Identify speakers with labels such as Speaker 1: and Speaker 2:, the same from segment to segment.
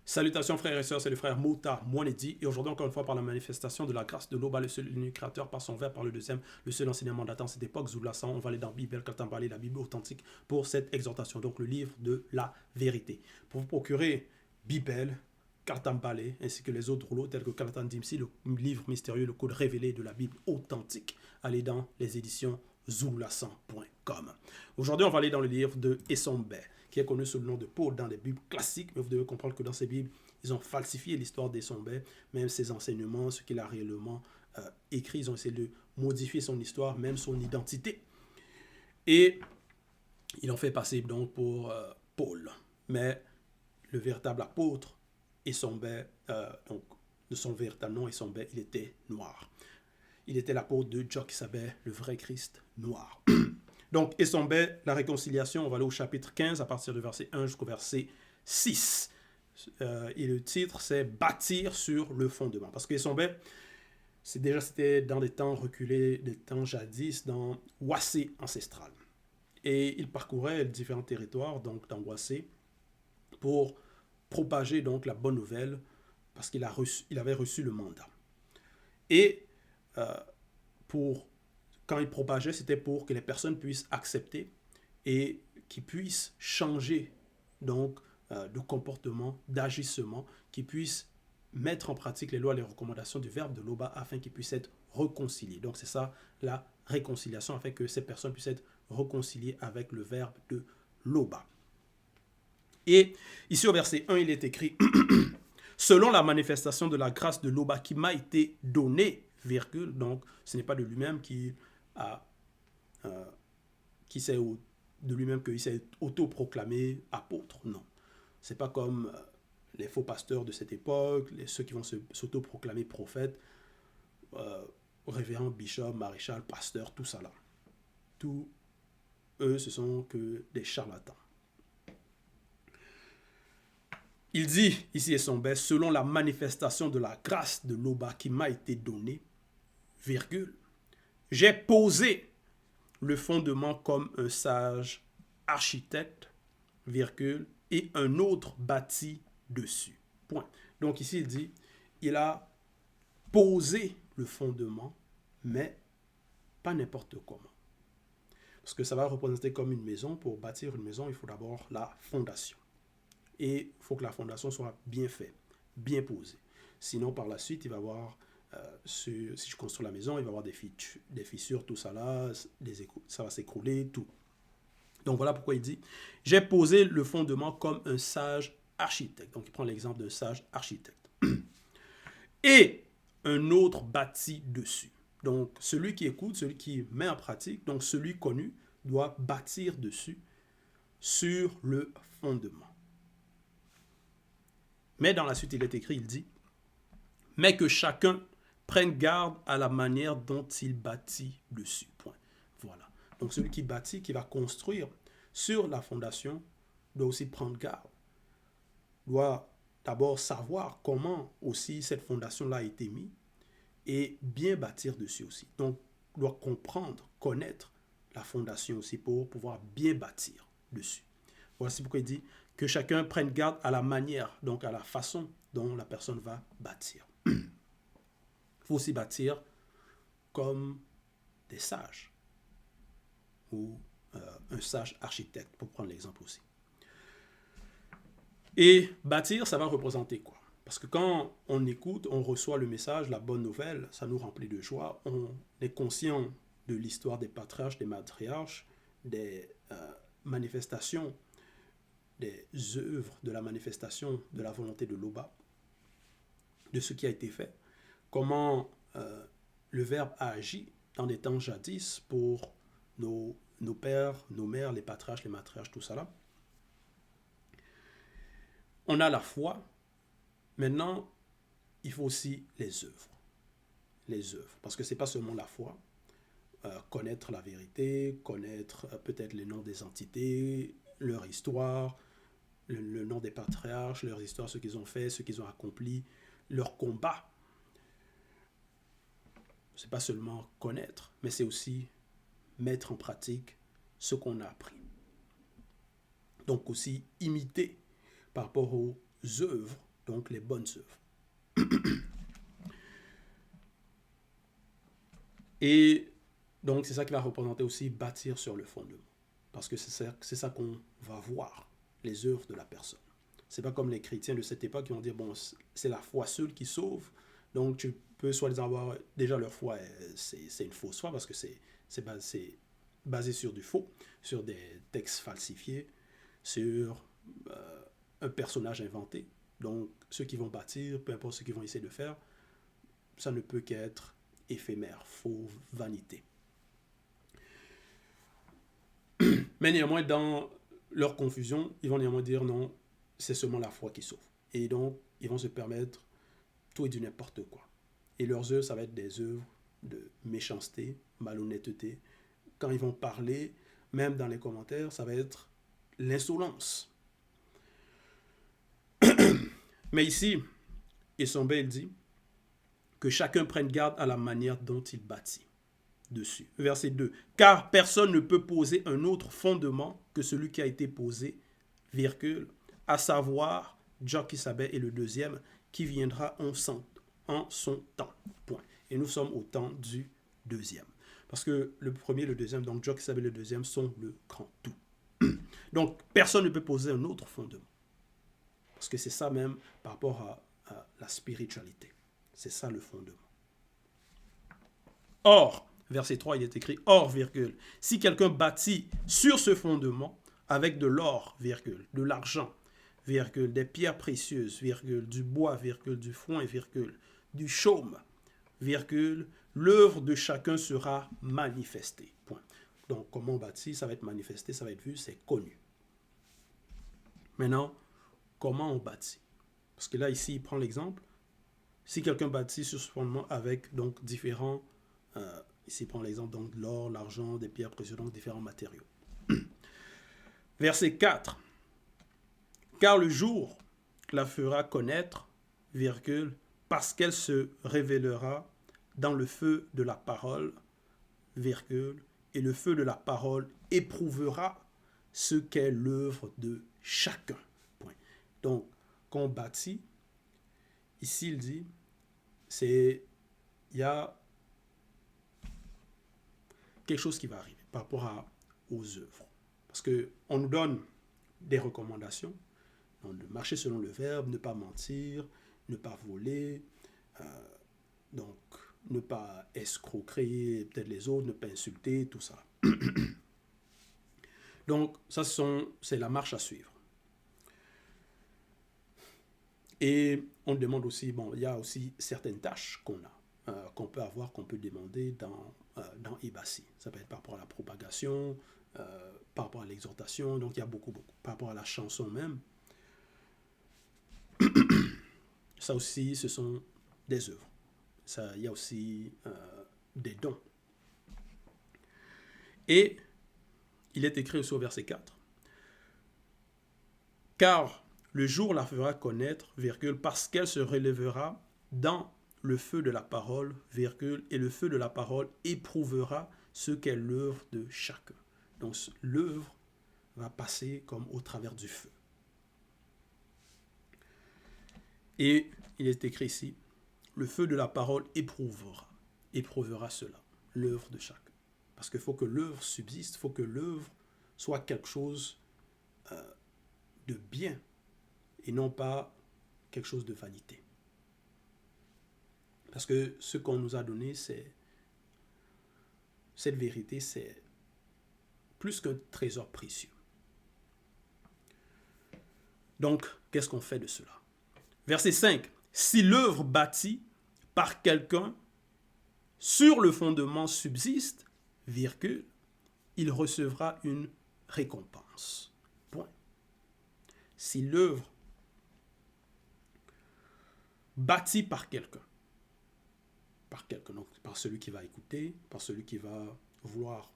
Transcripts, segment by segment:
Speaker 1: Salutations frères et sœurs, c'est le frère Mouta Mouanedi et aujourd'hui encore une fois par la manifestation de la grâce de l'Oba, le seul unique créateur par son verbe, par le deuxième, le seul enseignement datant cette époque, Zoulassan, on va aller dans Bible, Katambali, la Bible authentique pour cette exhortation, donc le livre de la vérité. Pour vous procurer Bible, Katambali ainsi que les autres rouleaux tels que Kalatan Dimsi, le livre mystérieux, le code révélé de la Bible authentique, allez dans les éditions zoulassan.com. Aujourd'hui on va aller dans le livre de Essombe, qui est connu sous le nom de Paul dans les Bibles classiques, mais vous devez comprendre que dans ces Bibles, ils ont falsifié l'histoire d'Essombe, même ses enseignements, ce qu'il a réellement écrit, ils ont essayé de modifier son histoire, même son identité. Et ils l'ont fait passer donc pour Paul. Mais le véritable apôtre, Essombe, donc de son véritable nom, Essombe, il était noir. Il était l'apôtre de Joch-Sabé, le vrai Christ noir. Donc, Essombe, la réconciliation, on va aller au chapitre 15 à partir du verset 1 jusqu'au verset 6. Et le titre, c'est « Bâtir sur le fondement ». Parce que Essombe, c'était dans des temps reculés, des temps jadis, dans Ouassé ancestral. Et il parcourait différents territoires, donc dans Ouassé, pour propager donc la bonne nouvelle, parce qu'il avait reçu le mandat. Et quand il propageait, c'était pour que les personnes puissent accepter et qu'ils puissent changer donc de comportement, d'agissement, qu'ils puissent mettre en pratique les lois et les recommandations du verbe de l'Oba afin qu'ils puissent être réconciliés. Donc c'est ça la réconciliation, afin que ces personnes puissent être réconciliées avec le verbe de l'Oba. Et ici au verset 1, il est écrit « Selon la manifestation de la grâce de l'Oba qui m'a été donnée, virgule, donc ce n'est pas de lui-même qui sait de lui-même qu'il s'est autoproclamé apôtre, non. C'est pas comme les faux pasteurs de cette époque, ceux qui vont s'autoproclamer prophètes, révérend, bishop, maréchal, pasteur, tout ça là. Tous eux, ce sont que des charlatans. Il dit, ici Essombe, selon la manifestation de la grâce de l'Oba qui m'a été donnée, virgule, j'ai posé le fondement comme un sage architecte, virgule, et un autre bâti dessus. Point. Donc ici, il dit, il a posé le fondement, mais pas n'importe comment. Parce que ça va représenter comme une maison. Pour bâtir une maison, il faut d'abord la fondation. Et il faut que la fondation soit bien faite, bien posée. Sinon, par la suite, il va y avoir, si je construis la maison, il va y avoir des fissures, tout ça là, ça va s'écrouler, tout. Donc voilà pourquoi il dit, j'ai posé le fondement comme un sage architecte. Donc il prend l'exemple d'un sage architecte. Et un autre bâti dessus. Donc celui qui écoute, celui qui met en pratique, donc celui connu, doit bâtir dessus, sur le fondement. Mais dans la suite, il est écrit, il dit, mais que chacun prenne garde à la manière dont il bâtit dessus. Point. Voilà. Donc celui qui bâtit, qui va construire sur la fondation, doit aussi prendre garde. Doit d'abord savoir comment aussi cette fondation-là a été mise et bien bâtir dessus aussi. Donc, doit comprendre, connaître la fondation aussi pour pouvoir bien bâtir dessus. Voici pourquoi il dit que chacun prenne garde à la manière, donc à la façon dont la personne va bâtir. Il faut aussi bâtir comme des sages ou un sage architecte, pour prendre l'exemple aussi. Et bâtir, ça va représenter quoi? Parce que quand on écoute, on reçoit le message, la bonne nouvelle, ça nous remplit de joie. On est conscient de l'histoire des patriarches, des matriarches, des manifestations, des œuvres de la manifestation de la volonté de l'Oba, de ce qui a été fait, comment le Verbe a agi dans des temps jadis pour nos pères, nos mères, les patriarches, les matriarches, tout ça là. On a la foi. Maintenant, il faut aussi les œuvres. Les œuvres. Parce que ce n'est pas seulement la foi. Connaître la vérité, connaître peut-être les noms des entités, leur histoire, le nom des patriarches, leur histoire, ce qu'ils ont fait, ce qu'ils ont accompli, leur combat. Ce n'est pas seulement connaître, mais c'est aussi mettre en pratique ce qu'on a appris. Donc aussi imiter par rapport aux œuvres donc les bonnes œuvres. Et donc, c'est ça qui va représenter aussi bâtir sur le fondement. Parce que c'est ça qu'on va voir, les œuvres de la personne. C'est pas comme les chrétiens de cette époque qui vont dire, bon, c'est la foi seule qui sauve, donc tu peux soi-disant avoir, déjà leur foi, c'est une fausse foi parce que c'est basé sur du faux, sur des textes falsifiés, sur un personnage inventé. Donc, ceux qui vont bâtir, peu importe ce qu'ils vont essayer de faire, ça ne peut qu'être éphémère, faux, vanité. Mais néanmoins, dans leur confusion, ils vont néanmoins dire non, c'est seulement la foi qui sauve. Et donc, ils vont se permettre tout et du n'importe quoi. Et leurs œuvres, ça va être des œuvres de méchanceté, malhonnêteté. Quand ils vont parler, même dans les commentaires, ça va être l'insolence. Mais ici, Essombe, il dit que chacun prenne garde à la manière dont il bâtit dessus. Verset 2. Car personne ne peut poser un autre fondement que celui qui a été posé, virgule, à savoir Djokisabé est le deuxième, qui viendra en son temps. Point. Et nous sommes au temps du deuxième. Parce que le premier et le deuxième, donc Djokisabé et le deuxième, sont le grand tout. Donc, personne ne peut poser un autre fondement. Parce que c'est ça même par rapport à la spiritualité. C'est ça le fondement. Or, verset 3, il est écrit, or, virgule, si quelqu'un bâtit sur ce fondement avec de l'or, virgule, de l'argent, virgule, des pierres précieuses, virgule, du bois, virgule, du foin, virgule, du chaume, virgule, l'œuvre de chacun sera manifestée. Point. Donc, comment on bâtit, ça va être manifesté, ça va être vu, c'est connu. Maintenant, comment on bâtit? Parce que là, ici, il prend l'exemple. Si quelqu'un bâtit sur ce fondement avec donc différents, ici, il prend l'exemple donc de l'or, l'argent, des pierres précieuses, donc différents matériaux. Verset 4. Car le jour la fera connaître, virgule, parce qu'elle se révélera dans le feu de la parole, virgule, et le feu de la parole éprouvera ce qu'est l'œuvre de chacun. Point. Donc, quand on bâtit, ici il dit, il y a quelque chose qui va arriver par rapport aux œuvres. Parce qu'on nous donne des recommandations, de marcher selon le verbe, ne pas mentir, ne pas voler, donc ne pas escroquer peut-être les autres, ne pas insulter, tout ça. Donc ça, c'est la marche à suivre. Et on demande aussi, bon, il y a aussi certaines tâches qu'on peut avoir, qu'on peut demander dans Ibassi. Ça peut être par rapport à la propagation, par rapport à l'exhortation, donc il y a beaucoup. Par rapport à la chanson même, ça aussi, ce sont des œuvres. Il y a aussi des dons. Et il est écrit aussi au verset 4. Car le jour la fera connaître, virgule, parce qu'elle se relèvera dans le feu de la parole, virgule, et le feu de la parole éprouvera ce qu'est l'œuvre de chacun. Donc l'œuvre va passer comme au travers du feu. Et il est écrit ici, le feu de la parole éprouvera cela, l'œuvre de chacun. Parce qu'il faut que l'œuvre subsiste, il faut que l'œuvre soit quelque chose de bien et non pas quelque chose de vanité. Parce que ce qu'on nous a donné, cette vérité, c'est plus qu'un trésor précieux. Donc, qu'est-ce qu'on fait de cela? Verset 5. Si l'œuvre bâtie par quelqu'un sur le fondement subsiste, virgule, il recevra une récompense. Point. Si l'œuvre bâtie par quelqu'un, donc par celui qui va écouter, par celui qui va vouloir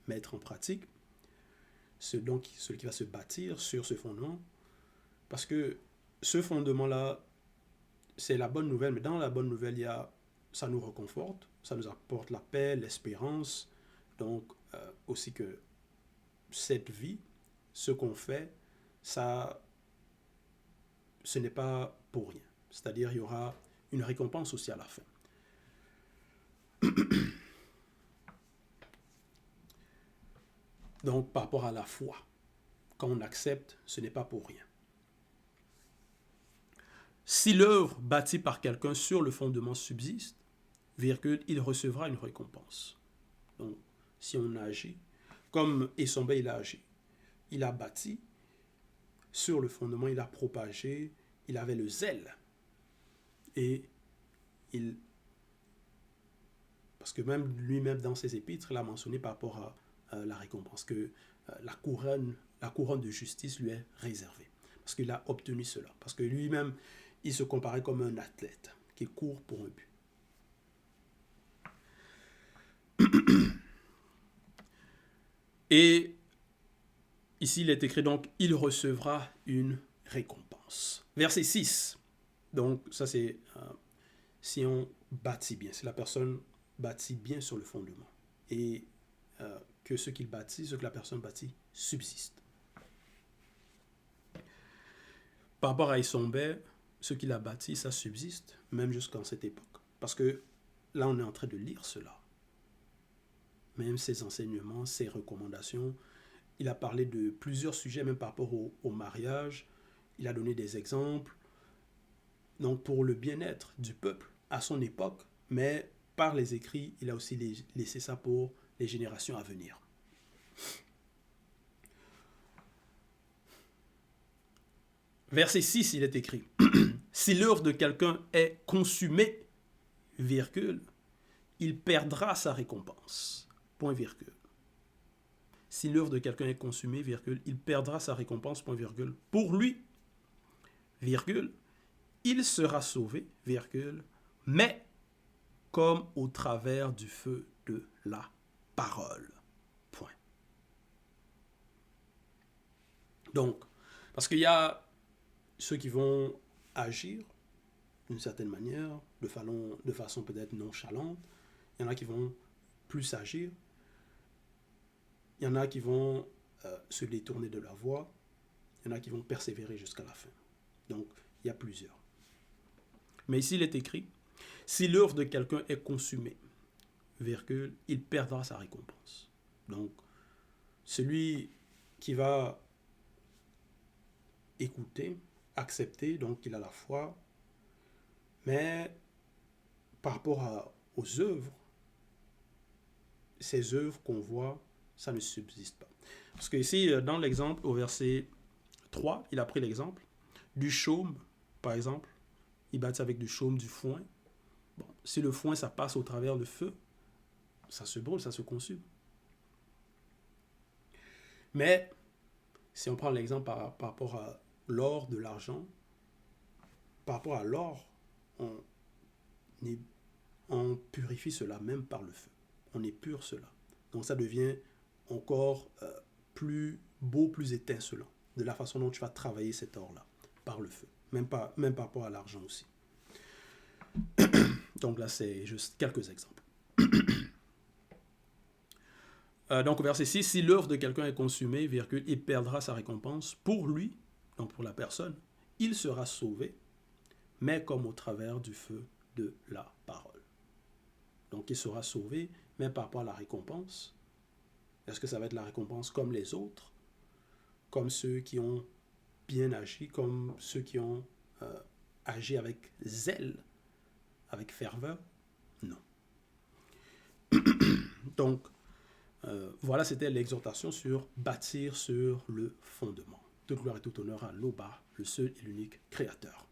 Speaker 1: mettre en pratique, celui qui va se bâtir sur ce fondement, parce que ce fondement-là, c'est la bonne nouvelle, mais dans la bonne nouvelle, ça nous réconforte, ça nous apporte la paix, l'espérance, donc aussi que cette vie, ce qu'on fait, ça ce n'est pas pour rien. C'est-à-dire, il y aura une récompense aussi à la fin. Donc, par rapport à la foi, quand on accepte, ce n'est pas pour rien. Si l'œuvre bâtie par quelqu'un sur le fondement subsiste, virgule, il recevra une récompense. Donc, si on agit, comme Essombe il a agi, il a bâti sur le fondement, il a propagé, il avait le zèle. Et parce que même lui-même dans ses épîtres, il a mentionné par rapport à la récompense, que la couronne de justice lui est réservée. Parce qu'il a obtenu cela. Parce que lui-même, il se comparait comme un athlète qui court pour un but. Et ici, il est écrit donc, il recevra une récompense. Verset 6. Donc, ça c'est si on bâtit bien, si la personne bâtit bien sur le fondement et que ce qu'il bâtit, ce que la personne bâtit, subsiste. Par rapport à Essombe, ce qu'il a bâti, ça subsiste, même jusqu'en cette époque. Parce que là, on est en train de lire cela. Même ses enseignements, ses recommandations. Il a parlé de plusieurs sujets, même par rapport au mariage. Il a donné des exemples. Donc, pour le bien-être du peuple à son époque, mais par les écrits, il a aussi laissé ça pour les générations à venir. Verset 6, il est écrit « Si l'œuvre de quelqu'un est consumée, virgule, il perdra sa récompense. Point virgule. Si l'œuvre de quelqu'un est consumée, virgule, il perdra sa récompense. Point virgule. Pour lui, virgule, il sera sauvé, virgule, mais comme au travers du feu de la parole. Point. Donc, parce qu'il y a ceux qui vont agir d'une certaine manière, de façon peut-être nonchalante. Il y en a qui vont plus agir. Il y en a qui vont se détourner de la voie. Il y en a qui vont persévérer jusqu'à la fin. Donc, il y a plusieurs. Mais ici, il est écrit, si l'œuvre de quelqu'un est consumée, virgule, il perdra sa récompense. Donc, celui qui va écouter, accepter, donc il a la foi, mais par rapport aux œuvres, ces œuvres qu'on voit, ça ne subsiste pas. Parce que ici, dans l'exemple, au verset 3, il a pris l'exemple du chaume, par exemple. Il bâtit avec du chaume, du foin. Bon, si le foin, ça passe au travers du feu, ça se brûle, ça se consume. Mais, si on prend l'exemple par rapport à l'or, de l'argent, par rapport à l'or, on purifie cela même par le feu. On épure cela. Donc ça devient encore plus beau, plus étincelant, de la façon dont tu vas travailler cet or-là, par le feu. Même par rapport à l'argent aussi. Donc là, c'est juste quelques exemples. Donc, au verset 6, si l'œuvre de quelqu'un est consumée, virgule, il perdra sa récompense. Pour lui, donc pour la personne, il sera sauvé, mais comme au travers du feu de la parole. Donc, il sera sauvé, mais par rapport à la récompense, est-ce que ça va être la récompense comme les autres, comme ceux qui ont bien agi, comme ceux qui ont agi avec zèle, avec ferveur? Non. Donc, voilà, c'était l'exhortation sur bâtir sur le fondement. Toute gloire et tout honneur à l'Oba, le seul et l'unique Créateur.